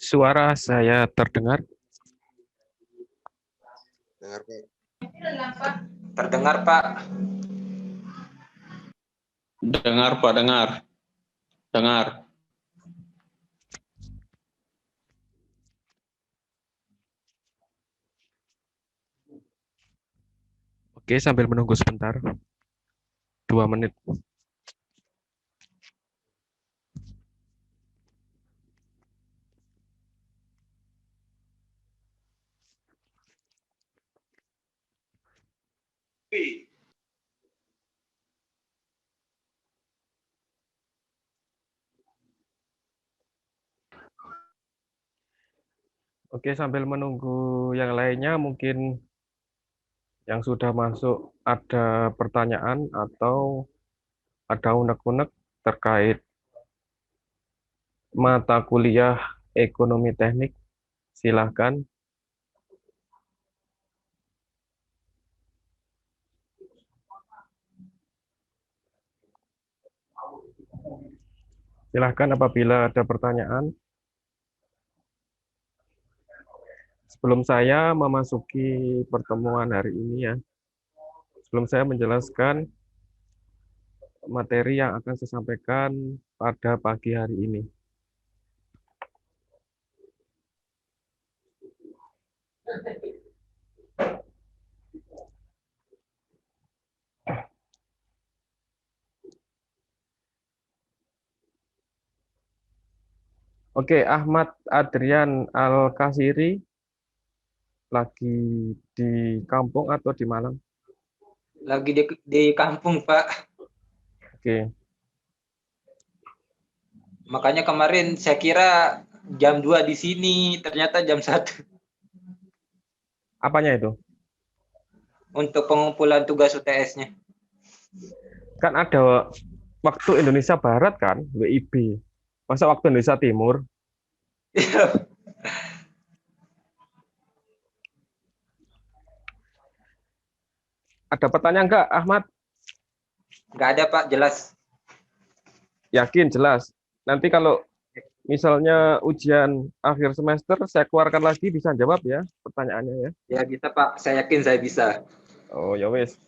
Suara saya terdengar? Dengar, Pak. Terdengar, Pak. Dengar, Pak, dengar. Dengar. Oke, sambil menunggu sebentar. 2 menit. Oke, sambil menunggu yang lainnya, mungkin yang sudah masuk ada pertanyaan atau ada unek-unek terkait mata kuliah ekonomi teknik, silahkan. Silahkan apabila ada pertanyaan. Sebelum saya memasuki pertemuan hari ini ya, sebelum saya menjelaskan materi yang akan saya sampaikan pada pagi hari ini. Oke, Ahmad Adrian Al-Kasiri lagi di kampung atau di Malang? Lagi di kampung, Pak. Oke, Makanya kemarin saya kira jam 2 di sini, ternyata jam 1 apanya itu? untuk pengumpulan tugas UTS-nya. Kan ada waktu Indonesia Barat kan, WIB. Masa waktu Indonesia Timur? Ada pertanyaan nggak, Ahmad? Nggak ada, Pak, jelas. Yakin, jelas. Nanti kalau misalnya ujian akhir semester, saya keluarkan lagi, bisa jawab ya pertanyaannya ya. Ya bisa, Pak. Saya yakin saya bisa. Oh, ya wes.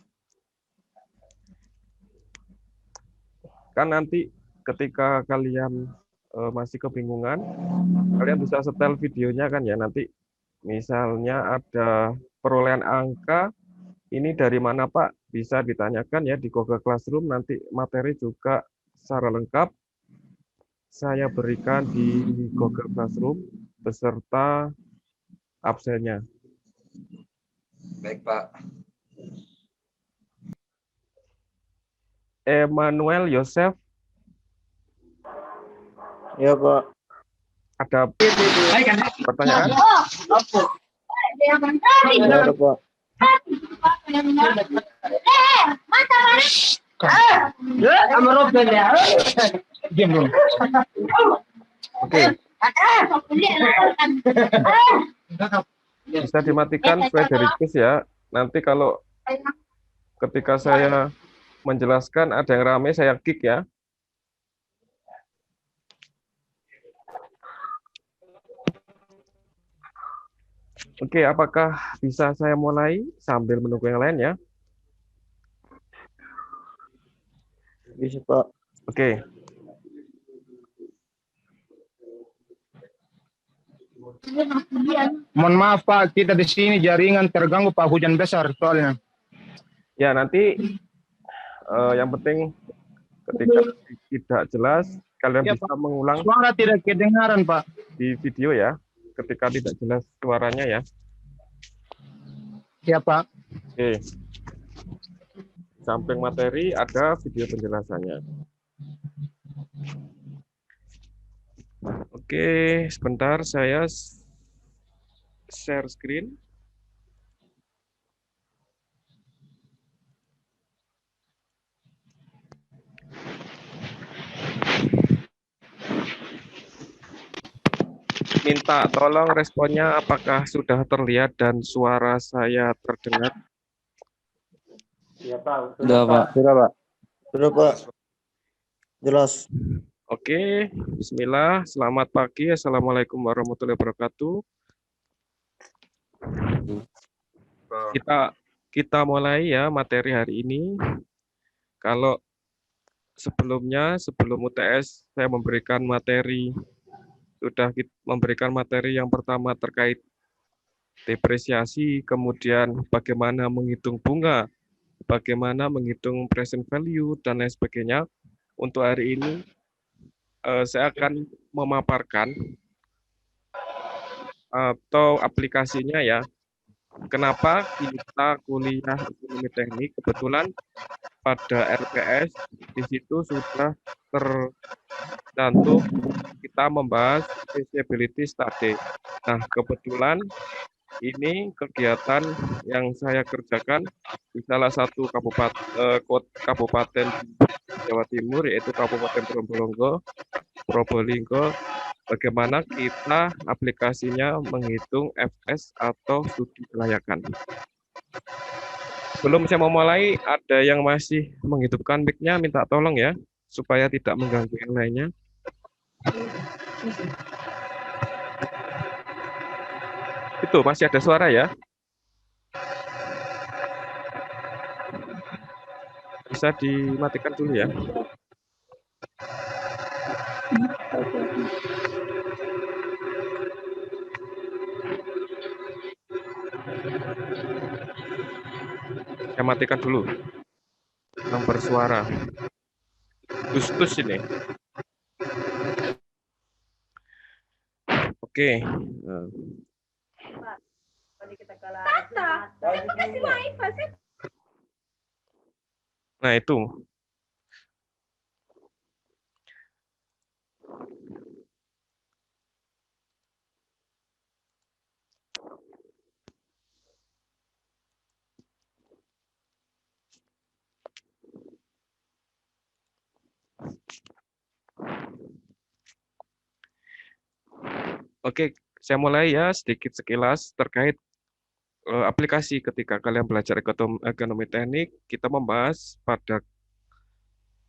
Kan nanti ketika kalian masih kebingungan, kalian bisa setel videonya kan ya, nanti misalnya ada perolehan angka, ini dari mana Pak? Bisa ditanyakan ya di Google Classroom, nanti materi juga secara lengkap saya berikan di Google Classroom beserta absennya. Baik, Pak. Emmanuel Yosef, Ya, Pak. ada pertanyaan? Ya, ada, Pak. Oke. Bisa dimatikan Fredericus ya. Nanti kalau ketika saya menjelaskan ada yang rame, saya kick ya. Oke, apakah bisa saya mulai sambil menunggu yang lain ya? Bisa, Pak. Oke. Mohon maaf Pak, kita di sini jaringan terganggu Pak, hujan besar soalnya. Ya, nanti yang penting ketika tidak jelas, kalian Ya, bisa Pak. mengulang Suara tidak kedengaran Pak. di video ya, ketika tidak jelas suaranya ya. Ya Pak. Oke. Samping materi ada video penjelasannya. Oke, sebentar saya share screen. Minta tolong responnya apakah sudah terlihat dan suara saya terdengar. Sudah, Pak. Sudah, Pak. Jelas. Oke, bismillah. Selamat pagi. Assalamualaikum warahmatullahi wabarakatuh. Kita mulai ya materi hari ini. Kalau sebelumnya, sebelum UTS, saya memberikan materi yang pertama terkait depresiasi, kemudian bagaimana menghitung bunga, bagaimana menghitung present value, dan lain sebagainya. Untuk hari ini, saya akan memaparkan atau aplikasinya ya. Kenapa kita kuliah ekonomi teknik? Kebetulan pada RPS di situ sudah tercantum kita membahas feasibility study. Nah, kebetulan ini kegiatan yang saya kerjakan di salah satu kabupaten Jawa Timur, yaitu Kabupaten Probolinggo, bagaimana kita aplikasinya menghitung FS atau studi kelayakan. Sebelum saya memulai, ada yang masih menghidupkan mic-nya, minta tolong ya, supaya tidak mengganggu yang lainnya. Itu masih ada suara ya? Bisa dimatikan dulu ya. Saya matikan dulu. Yang bersuara. Tus ini. Oke. Nah, itu. Oke, saya mulai ya sedikit sekilas terkait aplikasi ketika kalian belajar ekonomi teknik. Kita membahas pada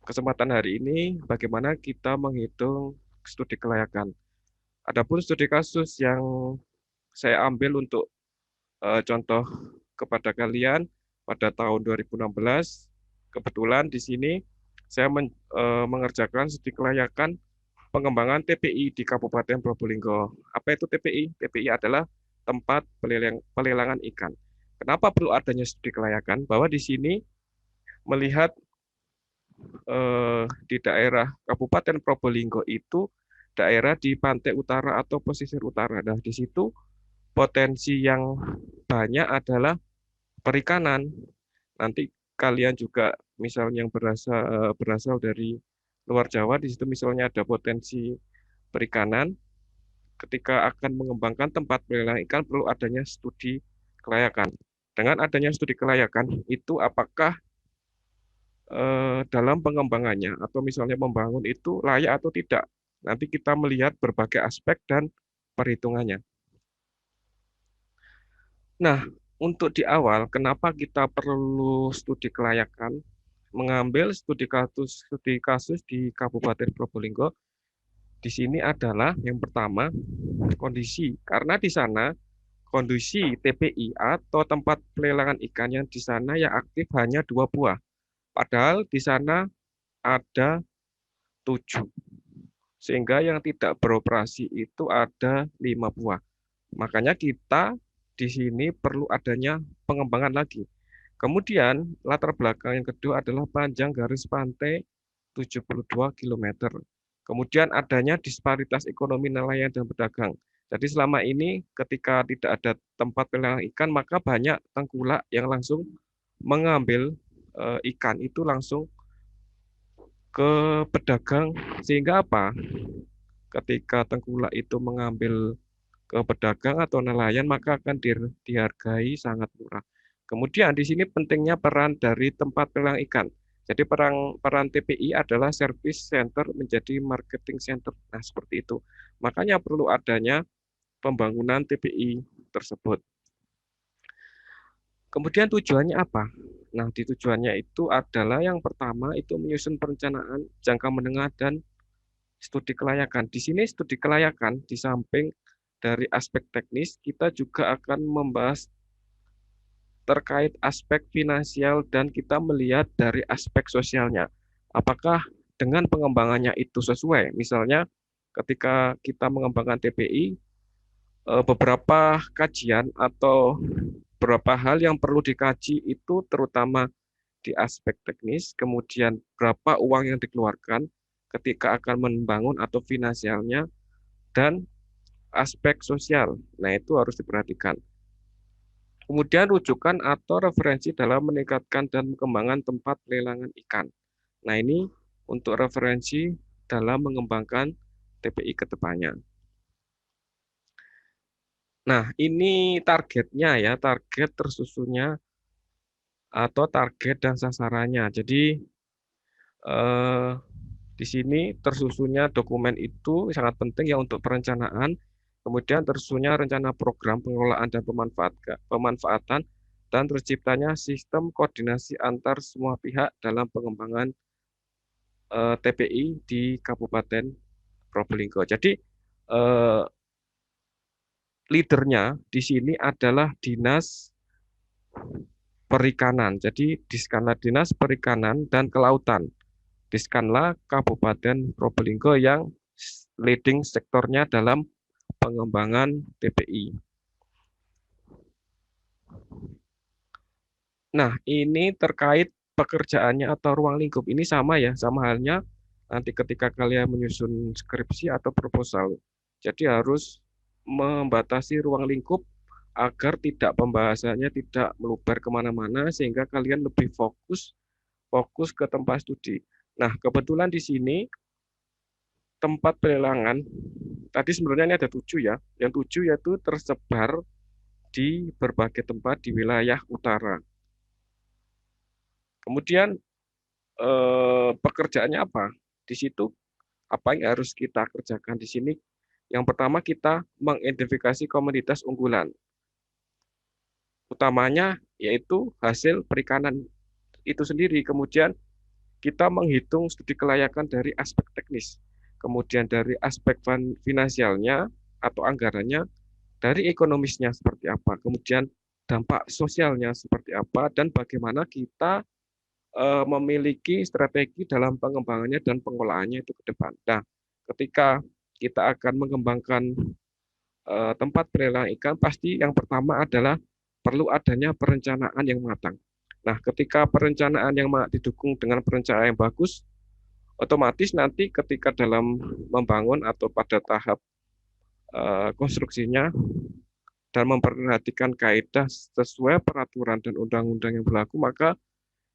kesempatan hari ini bagaimana kita menghitung studi kelayakan. Adapun studi kasus yang saya ambil untuk contoh kepada kalian pada tahun 2016, kebetulan di sini saya mengerjakan studi kelayakan pengembangan TPI di Kabupaten Probolinggo. Apa itu TPI? TPI adalah tempat pelelangan ikan. Kenapa perlu adanya studi kelayakan? Bahwa di sini melihat di daerah Kabupaten Probolinggo itu daerah di pantai utara atau pesisir utara. Nah, di situ potensi yang banyak adalah perikanan. Nanti kalian juga misalnya yang berasal dari luar Jawa, di situ misalnya ada potensi perikanan, ketika akan mengembangkan tempat pelelangan ikan perlu adanya studi kelayakan. Dengan adanya studi kelayakan itu apakah dalam pengembangannya atau misalnya membangun itu layak atau tidak. Nanti kita melihat berbagai aspek dan perhitungannya. Nah, untuk di awal, kenapa kita perlu studi kelayakan? Mengambil studi kasus di Kabupaten Probolinggo, di sini adalah yang pertama kondisi, karena di sana kondisi TPI atau tempat pelelangan ikan yang di sana yang aktif hanya 2 buah, padahal di sana ada 7, sehingga yang tidak beroperasi itu ada 5 buah. Makanya kita di sini perlu adanya pengembangan lagi. Kemudian latar belakang yang kedua adalah panjang garis pantai 72 km. Kemudian adanya disparitas ekonomi nelayan dan pedagang. Jadi selama ini ketika tidak ada tempat pelelangan ikan, maka banyak tengkulak yang langsung mengambil ikan itu langsung ke pedagang. Sehingga apa? Ketika tengkulak itu mengambil ke pedagang atau nelayan, maka akan dihargai sangat murah. Kemudian di sini pentingnya peran dari tempat pelelangan ikan. Jadi peran TPI adalah service center menjadi marketing center. Nah, seperti itu. Makanya perlu adanya pembangunan TPI tersebut. Kemudian tujuannya apa? Nah, di tujuannya itu adalah yang pertama itu menyusun perencanaan jangka menengah dan studi kelayakan. Di sini studi kelayakan di samping dari aspek teknis, kita juga akan membahas terkait aspek finansial dan kita melihat dari aspek sosialnya. Apakah dengan pengembangannya itu sesuai? Misalnya ketika kita mengembangkan TPI, beberapa kajian atau beberapa hal yang perlu dikaji itu terutama di aspek teknis, kemudian berapa uang yang dikeluarkan ketika akan membangun atau finansialnya, dan aspek sosial. Nah, itu harus diperhatikan. Kemudian rujukan atau referensi dalam meningkatkan dan mengembangkan tempat pelelangan ikan. Nah, ini untuk referensi dalam mengembangkan TPI ke depannya. Nah, ini targetnya ya, target tersusunnya atau target dan sasarannya. Jadi di sini tersusunnya dokumen itu sangat penting ya untuk perencanaan. Kemudian tersusunnya rencana program pengelolaan dan pemanfaatan dan terciptanya sistem koordinasi antar semua pihak dalam pengembangan TPI di Kabupaten Probolinggo. Jadi leadernya di sini adalah Dinas Perikanan. Jadi Diskanla Dinas Perikanan dan Kelautan. Diskanla Kabupaten Probolinggo yang leading sektornya dalam pengembangan TPI. Nah, ini terkait pekerjaannya atau ruang lingkup. Ini sama ya, sama halnya nanti ketika kalian menyusun skripsi atau proposal. Jadi harus membatasi ruang lingkup agar tidak pembahasannya tidak meluber kemana-mana sehingga kalian lebih fokus ke tempat studi. Nah, kebetulan di sini tempat pelelangan tadi sebenarnya ini ada 7 ya. Yang 7 yaitu tersebar di berbagai tempat di wilayah utara. Kemudian pekerjaannya apa? Di situ apa yang harus kita kerjakan di sini? Yang pertama kita mengidentifikasi komoditas unggulan. Utamanya yaitu hasil perikanan itu sendiri. Kemudian kita menghitung studi kelayakan dari aspek teknis. Kemudian dari aspek finansialnya atau anggarannya, dari ekonomisnya seperti apa. Kemudian dampak sosialnya seperti apa dan bagaimana kita memiliki strategi dalam pengembangannya dan pengolahannya itu ke depan. Nah, ketika kita akan mengembangkan tempat pelelangan ikan, pasti yang pertama adalah perlu adanya perencanaan yang matang. Nah, ketika perencanaan yang didukung dengan perencanaan yang bagus, otomatis nanti ketika dalam membangun atau pada tahap konstruksinya dan memperhatikan kaidah sesuai peraturan dan undang-undang yang berlaku, maka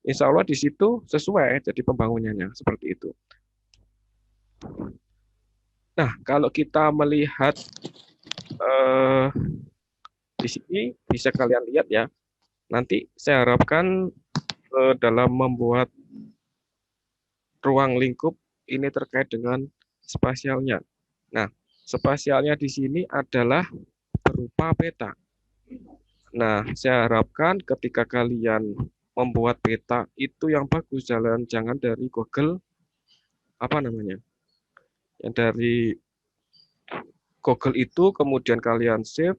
insya Allah di situ sesuai jadi pembangunannya seperti itu. Nah, kalau kita melihat di sini bisa kalian lihat ya, nanti saya harapkan dalam membuat ruang lingkup ini terkait dengan spasialnya. Nah, spasialnya di sini adalah berupa peta. Nah, saya harapkan ketika kalian membuat peta itu yang bagus, jangan dari Google yang dari Google itu kemudian kalian save.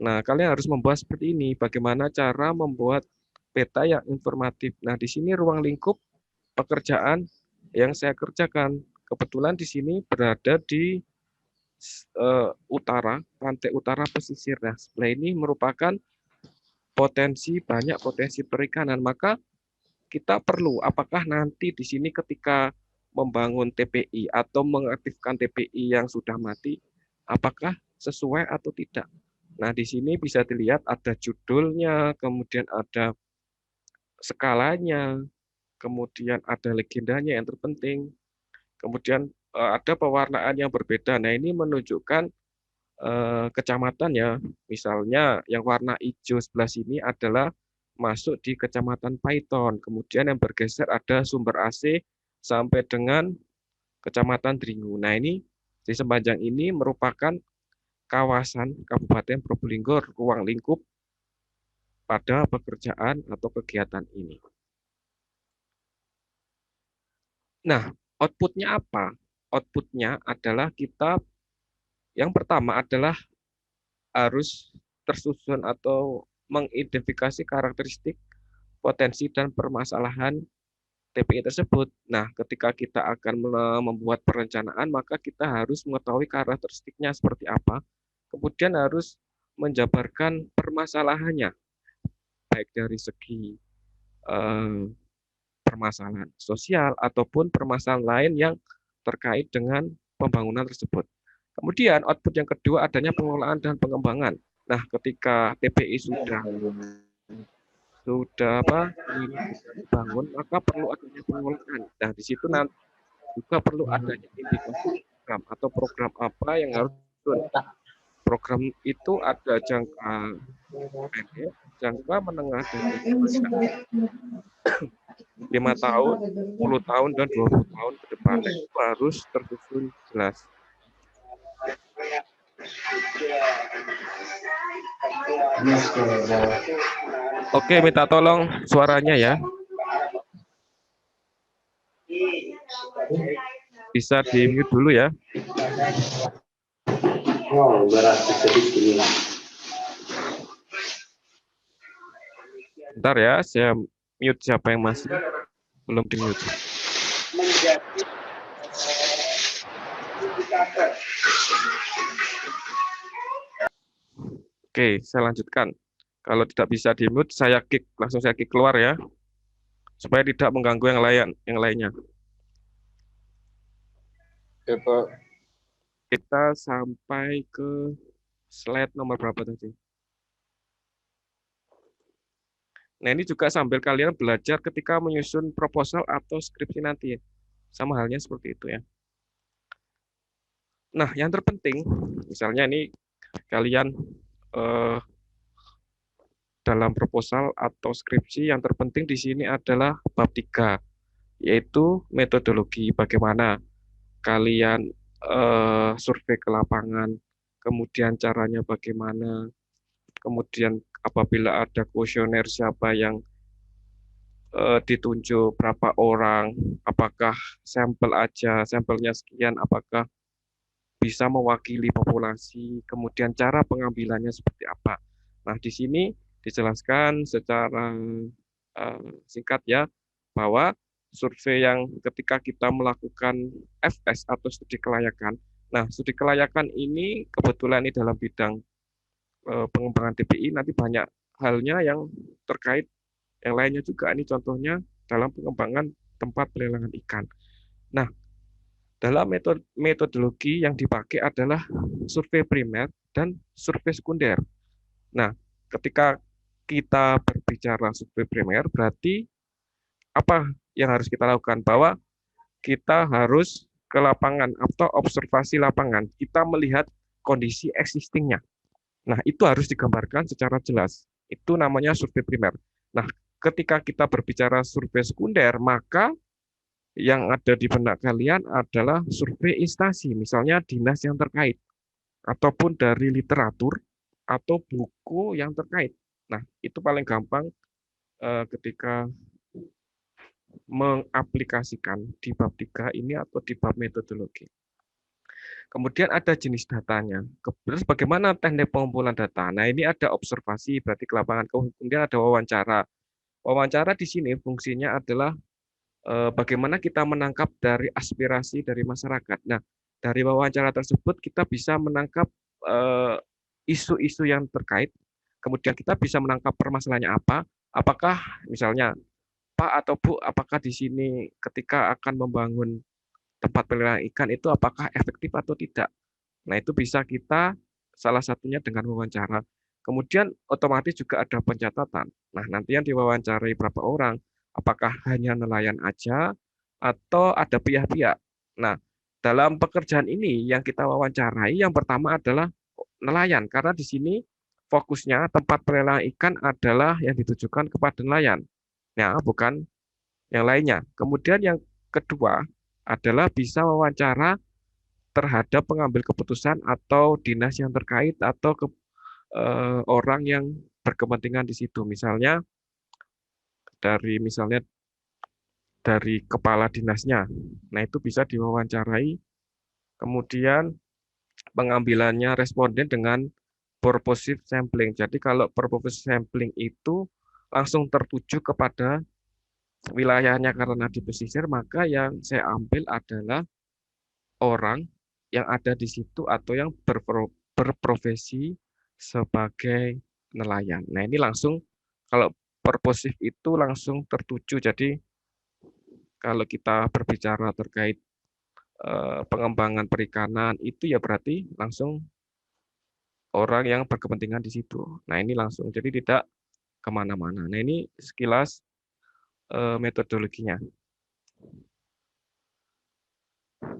Nah, kalian harus membahas seperti ini, bagaimana cara membuat peta yang informatif. Nah, di sini ruang lingkup pekerjaan yang saya kerjakan. Kebetulan di sini berada di pantai utara pesisir. Nah, sebelah ini merupakan banyak potensi perikanan. Maka kita perlu, apakah nanti di sini ketika membangun TPI atau mengaktifkan TPI yang sudah mati, apakah sesuai atau tidak? Nah, di sini bisa dilihat ada judulnya, kemudian ada skalanya, kemudian ada legendanya yang terpenting, kemudian ada pewarnaan yang berbeda. Nah, ini menunjukkan kecamatan ya. Misalnya yang warna hijau sebelah sini adalah masuk di Kecamatan Paiton. Kemudian yang bergeser ada Sumber AC sampai dengan Kecamatan Dringu. Nah, ini di sepanjang ini merupakan kawasan Kabupaten Probolinggo ruang lingkup pada pekerjaan atau kegiatan ini. Nah, outputnya apa? outputnya adalah kita yang pertama adalah harus tersusun atau mengidentifikasi karakteristik, potensi, dan permasalahan TPI tersebut. Nah, ketika kita akan membuat perencanaan, maka kita harus mengetahui karakteristiknya seperti apa, kemudian harus menjabarkan permasalahannya, baik dari segi permasalahan sosial ataupun permasalahan lain yang terkait dengan pembangunan tersebut. Kemudian output yang kedua adanya pengelolaan dan pengembangan. Nah, ketika TPI sudah dibangun, maka perlu adanya pengelolaan. Nah, di situ nanti juga perlu adanya indikasi program atau program apa yang harus dilakukan. Program itu ada jangka pendek, jangka menengah, dan jangka panjang. 5 tahun, 10 tahun, dan 20 tahun ke depan. Itu harus tersusun jelas. Oke, minta tolong suaranya ya. Bisa di-mute dulu ya. Bentar ya, saya mute siapa yang masih belum di-mute. Oke, saya lanjutkan. Kalau tidak bisa di-mute, langsung saya kick keluar ya, supaya tidak mengganggu yang lainnya. Ya, Pak. Kita sampai ke slide nomor berapa tadi? Nah, ini juga sambil kalian belajar ketika menyusun proposal atau skripsi nanti. Sama halnya seperti itu ya. Nah, yang terpenting, misalnya ini kalian dalam proposal atau skripsi, yang terpenting di sini adalah bab 3, yaitu metodologi. Bagaimana kalian survei ke lapangan, kemudian caranya bagaimana, kemudian apabila ada kuesioner siapa yang ditunjuk, berapa orang, apakah sampelnya sekian, apakah bisa mewakili populasi, kemudian cara pengambilannya seperti apa. Nah, di sini dijelaskan secara singkat ya, bahwa survei yang ketika kita melakukan FS atau studi kelayakan, nah studi kelayakan ini kebetulan ini dalam bidang pengembangan TPI, nanti banyak halnya yang terkait yang lainnya juga. Ini contohnya dalam pengembangan tempat pelelangan ikan. Nah, dalam metodologi yang dipakai adalah survei primer dan survei sekunder. Nah, ketika kita berbicara survei primer, berarti apa yang harus kita lakukan? Bahwa kita harus ke lapangan atau observasi lapangan. Kita melihat kondisi existingnya. Nah, itu harus digambarkan secara jelas. Itu namanya survei primer. Nah, ketika kita berbicara survei sekunder, maka yang ada di benak kalian adalah survei instansi, misalnya dinas yang terkait, ataupun dari literatur, atau buku yang terkait. Nah, itu paling gampang ketika mengaplikasikan di bab 3 ini atau di bab metodologi. Kemudian ada jenis datanya. Terus bagaimana teknik pengumpulan data? Nah, ini ada observasi, berarti ke lapangan. Kemudian ada wawancara. Wawancara di sini fungsinya adalah bagaimana kita menangkap dari aspirasi dari masyarakat. Nah, dari wawancara tersebut kita bisa menangkap isu-isu yang terkait. Kemudian kita bisa menangkap permasalahannya apa. Apakah misalnya, Pak atau Bu, apakah di sini ketika akan membangun tempat pelelangan ikan itu apakah efektif atau tidak. Nah, itu bisa kita salah satunya dengan wawancara. Kemudian otomatis juga ada pencatatan. Nah, nanti yang diwawancarai berapa orang, apakah hanya nelayan aja atau ada pihak-pihak. Nah, dalam pekerjaan ini yang kita wawancarai yang pertama adalah nelayan, karena di sini fokusnya tempat pelelangan ikan adalah yang ditujukan kepada nelayan. Ya, bukan yang lainnya. Kemudian yang kedua adalah bisa wawancara terhadap pengambil keputusan atau dinas yang terkait atau orang yang berkepentingan di situ. Misalnya dari kepala dinasnya. Nah, itu bisa diwawancarai Kemudian pengambilannya responden dengan purposive sampling. Jadi kalau purposive sampling itu langsung tertuju kepada wilayahnya karena di pesisir, maka yang saya ambil adalah orang yang ada di situ atau yang berprofesi sebagai nelayan. Nah, ini langsung kalau purposive itu langsung tertuju. Jadi kalau kita berbicara terkait pengembangan perikanan itu ya berarti langsung orang yang berkepentingan di situ. Nah, ini langsung jadi tidak kemana-mana. Nah, ini sekilas metodologinya.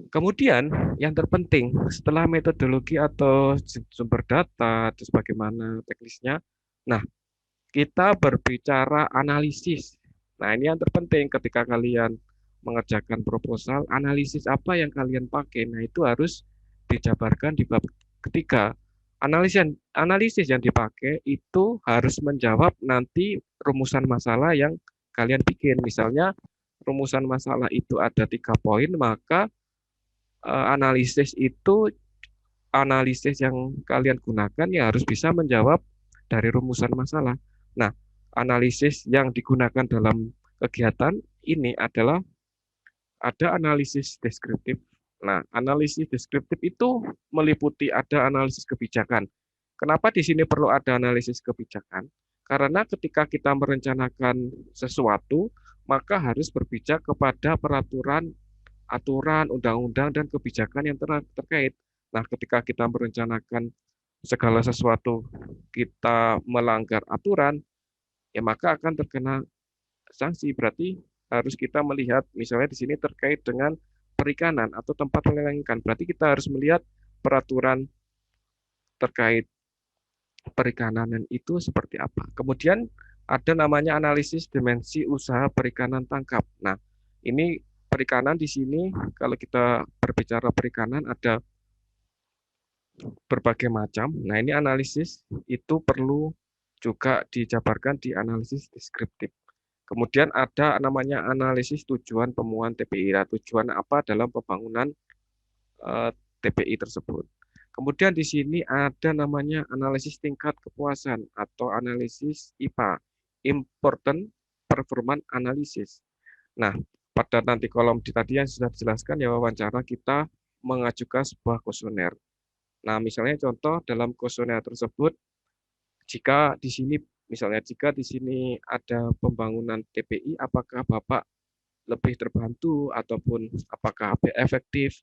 Kemudian yang terpenting setelah metodologi atau sumber data, terus bagaimana teknisnya. Nah, kita berbicara analisis. Nah, ini yang terpenting ketika kalian mengerjakan proposal, analisis apa yang kalian pakai. Nah, itu harus dijabarkan di bab ketiga. Analisis yang dipakai itu harus menjawab nanti rumusan masalah yang kalian bikin. Misalnya rumusan masalah itu ada 3 poin, maka analisis yang kalian gunakan ya harus bisa menjawab dari rumusan masalah. Nah, analisis yang digunakan dalam kegiatan ini adalah ada analisis deskriptif. Nah, analisis deskriptif itu meliputi ada analisis kebijakan. Kenapa di sini perlu ada analisis kebijakan? Karena ketika kita merencanakan sesuatu, maka harus berpijak kepada peraturan, aturan, undang-undang, dan kebijakan yang terkait. Nah, ketika kita merencanakan segala sesuatu kita melanggar aturan, ya maka akan terkena sanksi. Berarti harus kita melihat, misalnya di sini terkait dengan perikanan atau tempat pelelangan ikan. Berarti kita harus melihat peraturan terkait perikanan itu seperti apa. Kemudian ada namanya analisis dimensi usaha perikanan tangkap. Nah, ini perikanan di sini kalau kita berbicara perikanan ada berbagai macam. Nah, ini analisis itu perlu juga dijabarkan di analisis deskriptif. Kemudian ada namanya analisis tujuan pemuaan TPI. Nah, tujuan apa dalam pembangunan TPI tersebut. Kemudian di sini ada namanya analisis tingkat kepuasan atau analisis IPA, Important Performance Analysis. Nah, pada nanti kolom tadi yang sudah dijelaskan ya wawancara kita mengajukan sebuah kuesioner. Nah, misalnya contoh dalam kuesioner tersebut, jika di sini ada pembangunan TPI, apakah Bapak lebih terbantu ataupun apakah efektif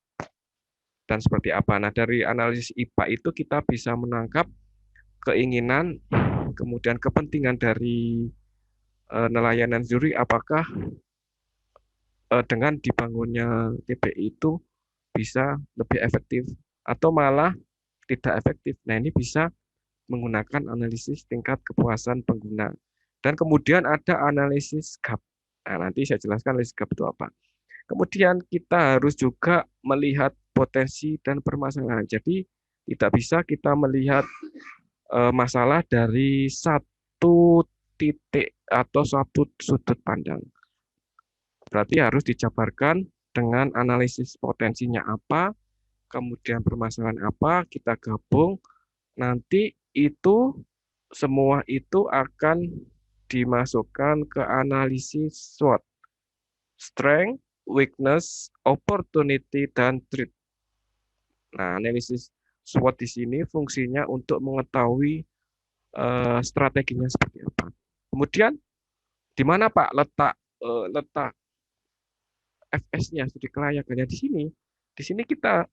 dan seperti apa. Nah, dari analisis IPA itu kita bisa menangkap keinginan, kemudian kepentingan dari nelayan dan juri, apakah dengan dibangunnya TPI itu bisa lebih efektif atau malah tidak efektif. Nah, ini bisa menggunakan analisis tingkat kepuasan pengguna. Dan kemudian ada analisis gap. Nah, nanti saya jelaskan analisis gap itu apa. Kemudian kita harus juga melihat potensi dan permasalahan. Jadi tidak bisa kita melihat masalah dari satu titik atau satu sudut pandang. Berarti harus dijabarkan dengan analisis potensinya apa, kemudian permasalahan apa, kita gabung, nanti itu semua itu akan dimasukkan ke analisis SWOT. Strength, weakness, opportunity, dan threat. Nah, analisis SWOT di sini fungsinya untuk mengetahui strateginya seperti apa. Kemudian di mana Pak letak FS-nya, studi kelayakannya di sini? Di sini kita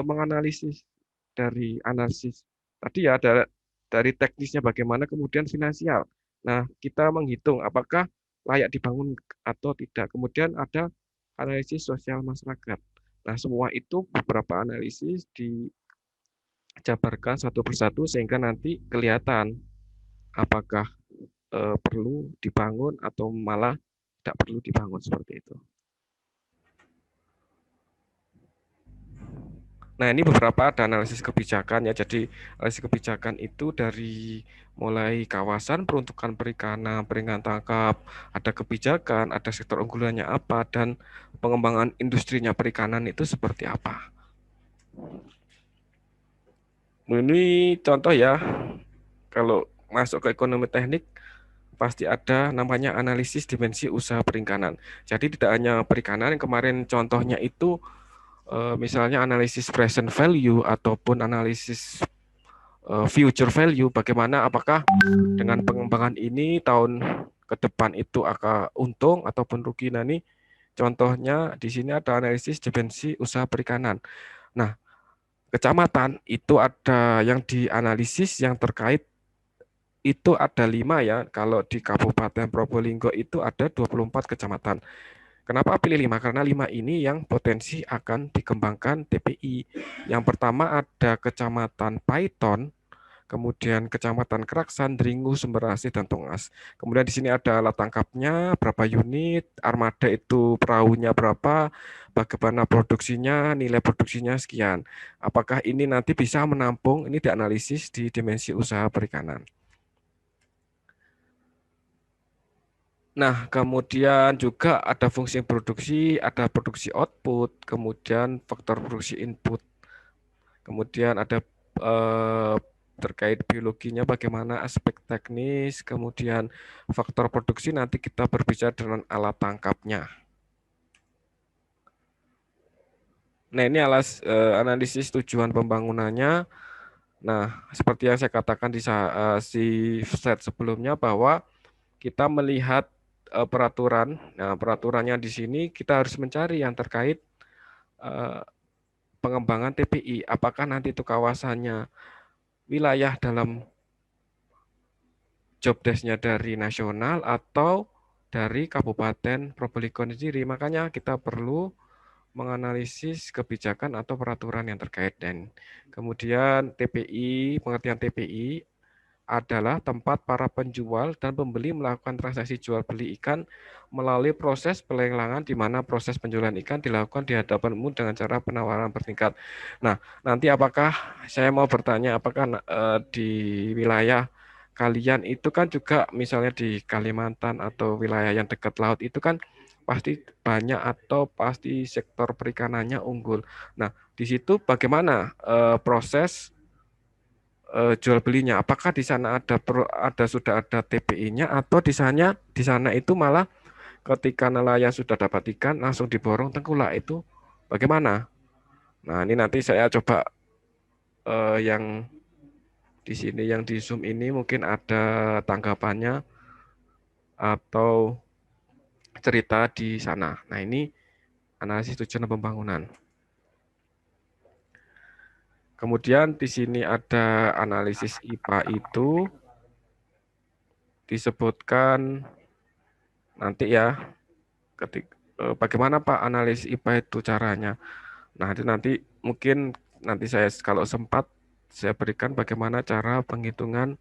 menganalisis dari analisis tadi ya, dari teknisnya bagaimana, kemudian finansial. Nah, kita menghitung apakah layak dibangun atau tidak. Kemudian ada analisis sosial masyarakat. Nah, semua itu beberapa analisis dijabarkan satu persatu sehingga nanti kelihatan apakah perlu dibangun atau malah tidak perlu dibangun seperti itu. Nah, ini beberapa ada analisis kebijakan ya. Jadi analisis kebijakan itu dari mulai kawasan, peruntukan perikanan tangkap, ada kebijakan, ada sektor unggulannya apa, dan pengembangan industrinya perikanan itu seperti apa. Ini contoh ya, kalau masuk ke ekonomi teknik, pasti ada namanya analisis dimensi usaha perikanan. Jadi tidak hanya perikanan, yang kemarin contohnya itu misalnya analisis present value ataupun analisis future value, bagaimana apakah dengan pengembangan ini tahun ke depan itu akan untung ataupun rugi. Nah, ini contohnya di sini ada analisis dimensi usaha perikanan. Nah, kecamatan itu ada yang dianalisis yang terkait itu ada 5 ya. Kalau di Kabupaten Probolinggo itu ada 24 kecamatan. Kenapa pilih 5? Karena 5 ini yang potensi akan dikembangkan TPI. Yang pertama ada Kecamatan Paiton, kemudian Kecamatan Keraksan, Dringu, Sumberasih, dan Tongas. Kemudian di sini ada alat tangkapnya, berapa unit, armada itu perahunya berapa, bagaimana produksinya, nilai produksinya sekian. Apakah ini nanti bisa menampung, ini dianalisis di dimensi usaha perikanan. Nah, kemudian juga ada fungsi produksi, ada produksi output, kemudian faktor produksi input. Kemudian ada terkait biologinya bagaimana aspek teknis, kemudian faktor produksi nanti kita berbicara dengan alat tangkapnya. Nah, ini analisis tujuan pembangunannya. Nah, seperti yang saya katakan di slide sebelumnya bahwa kita melihat peraturan. Nah, peraturannya di sini kita harus mencari yang terkait pengembangan TPI. Apakah nanti itu kawasannya wilayah dalam job desk-nya dari nasional atau dari Kabupaten Probolinggo sendiri. Makanya kita perlu menganalisis kebijakan atau peraturan yang terkait. Dan kemudian TPI, pengertian TPI adalah tempat para penjual dan pembeli melakukan transaksi jual beli ikan melalui proses pelelangan di mana proses penjualan ikan dilakukan di hadapan umum dengan cara penawaran bertingkat. Nah, nanti apakah saya mau bertanya apakah di wilayah kalian itu kan juga misalnya di Kalimantan atau wilayah yang dekat laut itu kan pasti banyak atau pasti sektor perikanannya unggul. Nah, di situ bagaimana proses jual belinya? Apakah di sana sudah ada TPI-nya atau di sana itu malah ketika nelayan sudah dapat ikan langsung diborong tengkulak itu bagaimana? Nah, ini nanti saya coba yang di sini yang di Zoom ini mungkin ada tanggapannya atau cerita di sana. Nah, ini analisis tujuan pembangunan. Kemudian di sini ada analisis IPA itu disebutkan nanti ya, bagaimana Pak analisis IPA itu caranya. Nah, itu nanti mungkin nanti saya kalau sempat saya berikan bagaimana cara penghitungan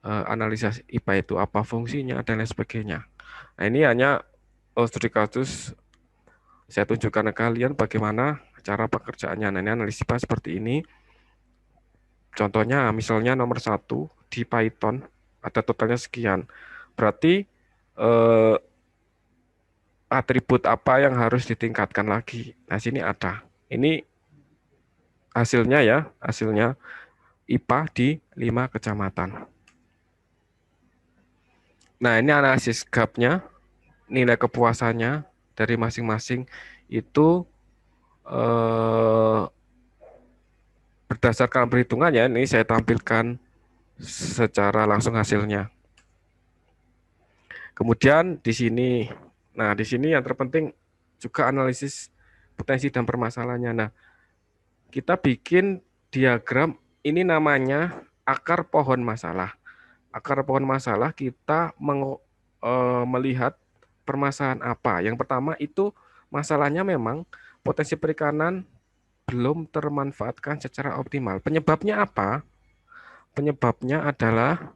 analisis IPA itu, apa fungsinya dan lain sebagainya. Nah, ini hanya studi kasus saya tunjukkan ke kalian bagaimana cara pekerjaannya. Nah, ini analisis IPA seperti ini. Contohnya misalnya nomor 1 di Python ada totalnya sekian. Berarti atribut apa yang harus ditingkatkan lagi. Nah, sini ada. Ini hasilnya ya, hasilnya IPA di 5 kecamatan. Nah, ini analisis gap-nya, nilai kepuasannya dari masing-masing itu berdasarkan perhitungan ya, ini saya tampilkan secara langsung hasilnya. Kemudian di sini, nah di sini yang terpenting juga analisis potensi dan permasalahannya. Nah, kita bikin diagram, ini namanya akar pohon masalah. Akar pohon masalah kita melihat permasalahan apa. Yang pertama itu masalahnya memang potensi perikanan belum termanfaatkan secara optimal. Penyebabnya apa? Penyebabnya adalah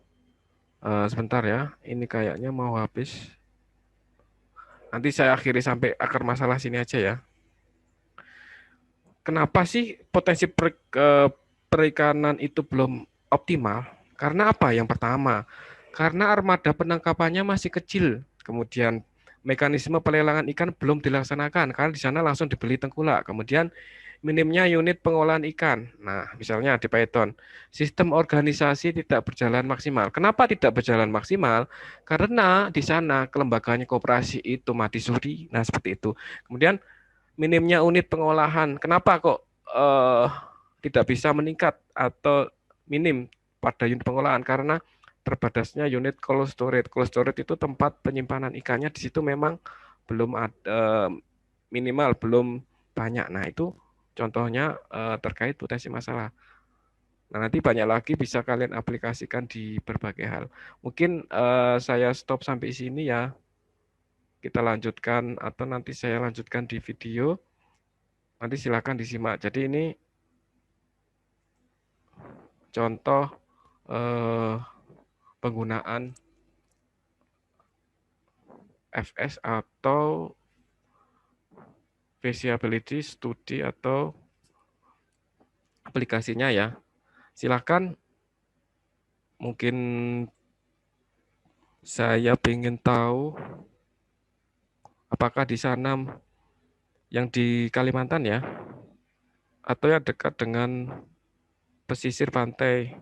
sebentar ya, ini kayaknya mau habis. Nanti saya akhiri sampai akar masalah sini aja ya. Kenapa sih potensi perikanan itu belum optimal? Karena apa? Yang pertama, karena armada penangkapannya masih kecil. Kemudian mekanisme pelelangan ikan belum dilaksanakan karena di sana langsung dibeli tengkulak. Kemudian minimnya unit pengolahan ikan. Nah, misalnya di Python, sistem organisasi tidak berjalan maksimal. Kenapa tidak berjalan maksimal? Karena di sana kelembagaannya koperasi itu mati suri. Nah, seperti itu. Kemudian minimnya unit pengolahan. Kenapa kok tidak bisa meningkat atau minim pada unit pengolahan? Karena terbatasnya unit cold storage. Cold storage itu tempat penyimpanan ikannya di situ memang belum ada minimal, belum banyak. Nah, itu contohnya terkait potensi masalah. Nah, nanti banyak lagi bisa kalian aplikasikan di berbagai hal. Mungkin saya stop sampai sini ya. Kita lanjutkan atau nanti saya lanjutkan di video. Nanti silakan disimak. Jadi ini contoh penggunaan FS atau feasibility study atau aplikasinya ya. Silakan, mungkin saya ingin tahu apakah di sana yang di Kalimantan ya, atau yang dekat dengan pesisir pantai.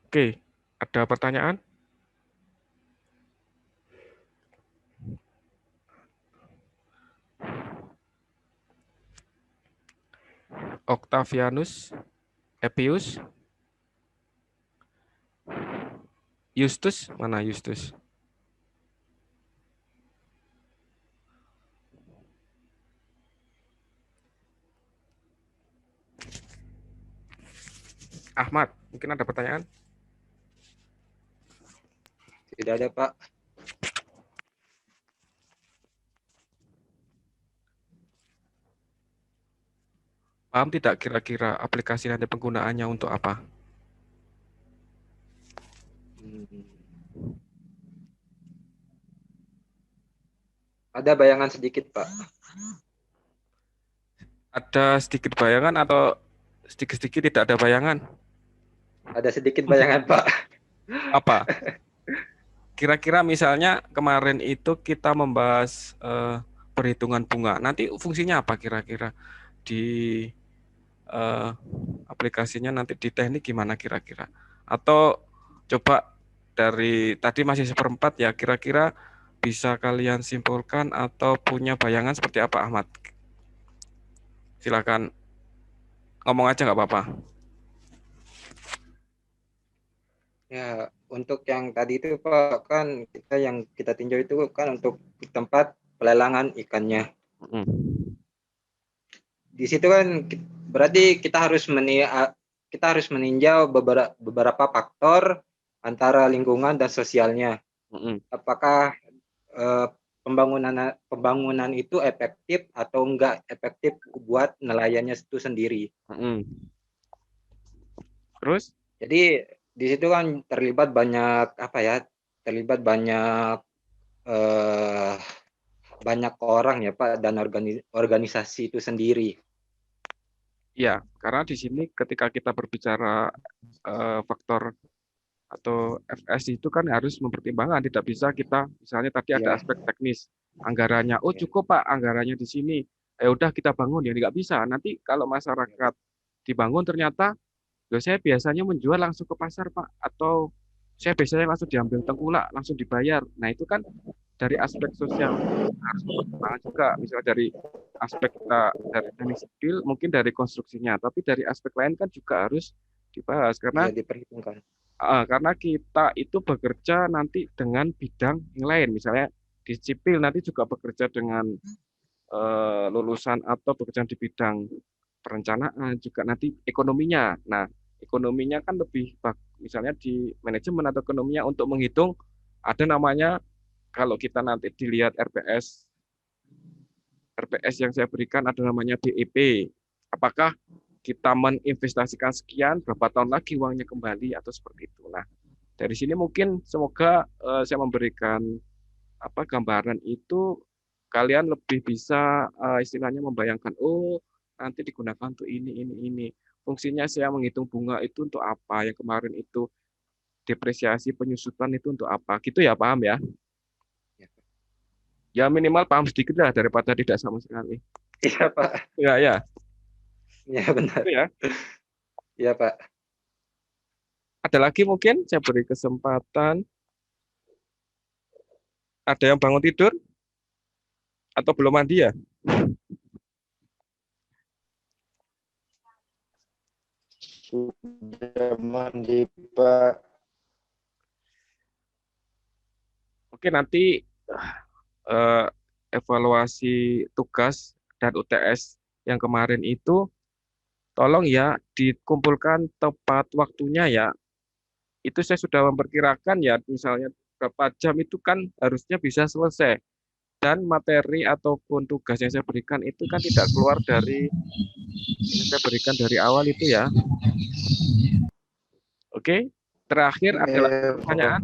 Oke, ada pertanyaan? Octavianus, Epius, Justus, mana Justus? Ahmad, mungkin ada pertanyaan? Tidak ada, Pak. Paham tidak kira-kira aplikasi nanti penggunaannya untuk apa? Ada bayangan sedikit, Pak. Ada sedikit bayangan atau sedikit-sedikit tidak ada bayangan? Ada sedikit bayangan, Pak. Apa? Kira-kira misalnya kemarin itu kita membahas perhitungan bunga. Nanti fungsinya apa kira-kira di aplikasinya, nanti di teknik gimana kira-kira? Atau coba dari tadi masih seperempat ya, kira-kira bisa kalian simpulkan atau punya bayangan seperti apa, Ahmad? Silakan ngomong aja nggak apa-apa. Ya, untuk yang tadi itu, Pak, kan yang kita tinjau itu kan untuk tempat pelelangan ikannya. Di situ kan berarti kita harus meninjau beberapa faktor antara lingkungan dan sosialnya. Apakah pembangunan itu efektif atau enggak efektif buat nelayannya itu sendiri. Terus? Jadi di situ kan terlibat banyak banyak orang ya, Pak, dan organisasi itu sendiri. Ya, karena di sini ketika kita berbicara faktor atau FS itu kan harus mempertimbangkan, tidak bisa kita misalnya tadi ada aspek teknis anggarannya, oh cukup Pak anggarannya di sini, ya udah kita bangun, ya nggak bisa. Nanti kalau masyarakat dibangun ternyata saya biasanya menjual langsung ke pasar Pak, atau saya biasanya langsung diambil tengkulak langsung dibayar. Nah itu kan dari aspek sosial harus mempertimbangkan juga, misalnya dari aspek dari teknik sipil, mungkin dari konstruksinya, tapi dari aspek lain kan juga harus dibahas karena diperhitungkan. Karena kita itu bekerja nanti dengan bidang yang lain, misalnya di sipil nanti juga bekerja dengan lulusan atau bekerja di bidang perencanaan, juga nanti ekonominya. Nah, ekonominya kan lebih misalnya di manajemen atau ekonominya untuk menghitung ada namanya, kalau kita nanti dilihat RPS yang saya berikan ada namanya BEP. Apakah kita meninvestasikan sekian, berapa tahun lagi uangnya kembali atau seperti itu. Nah, dari sini mungkin semoga saya memberikan gambaran itu, kalian lebih bisa istilahnya membayangkan, oh nanti digunakan untuk ini. Fungsinya saya menghitung bunga itu untuk apa, yang kemarin itu depresiasi penyusutan itu untuk apa, gitu ya, paham ya? Ya minimal paham sedikit lah daripada tidak sama sekali. Iya Pak. Ya, ya. Iya benar. Itu ya. Iya Pak. Ada lagi mungkin saya beri kesempatan. Ada yang bangun tidur? Atau belum mandi ya? Sudah mandi, Pak. Oke, nanti evaluasi tugas dan UTS yang kemarin itu tolong ya dikumpulkan tepat waktunya ya. Itu saya sudah memperkirakan ya, misalnya berapa jam itu kan harusnya bisa selesai. Dan materi ataupun tugas yang saya berikan itu kan tidak keluar dari yang saya berikan dari awal itu ya. Oke, terakhir adalah pertanyaan.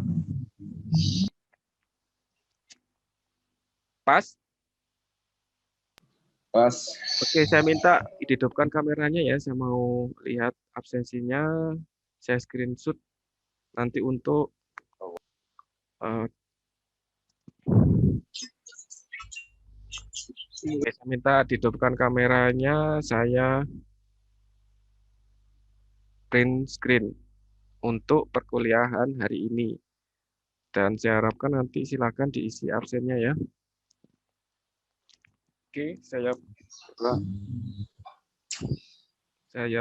Pas? Pas. Oke, saya minta dihidupkan kameranya ya. Saya mau lihat absensinya. Saya screenshot nanti untuk saya minta dihidupkan kameranya. Saya print screen untuk perkuliahan hari ini. Dan saya harapkan nanti silakan diisi absennya ya. Oke, saya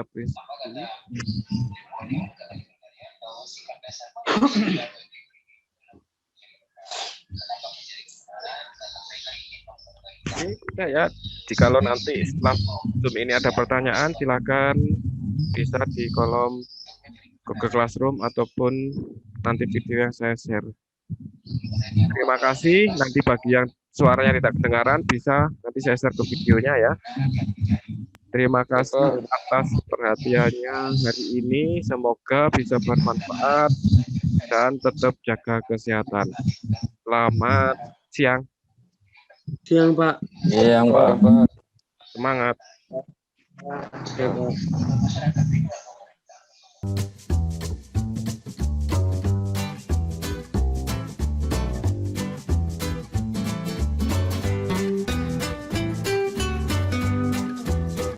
print dulu. Oke, ya. Jikalau nanti setelah Zoom ini ada pertanyaan, silakan bisa di kolom Google Classroom ataupun nanti video yang saya share. Terima kasih. Nanti bagi yang suaranya tidak kedengaran bisa nanti saya share ke videonya ya. Terima kasih atas perhatiannya hari ini. Semoga bisa bermanfaat dan tetap jaga kesehatan. Selamat siang. Siang, Pak. Iya, Pak. Semangat. Oke, Pak.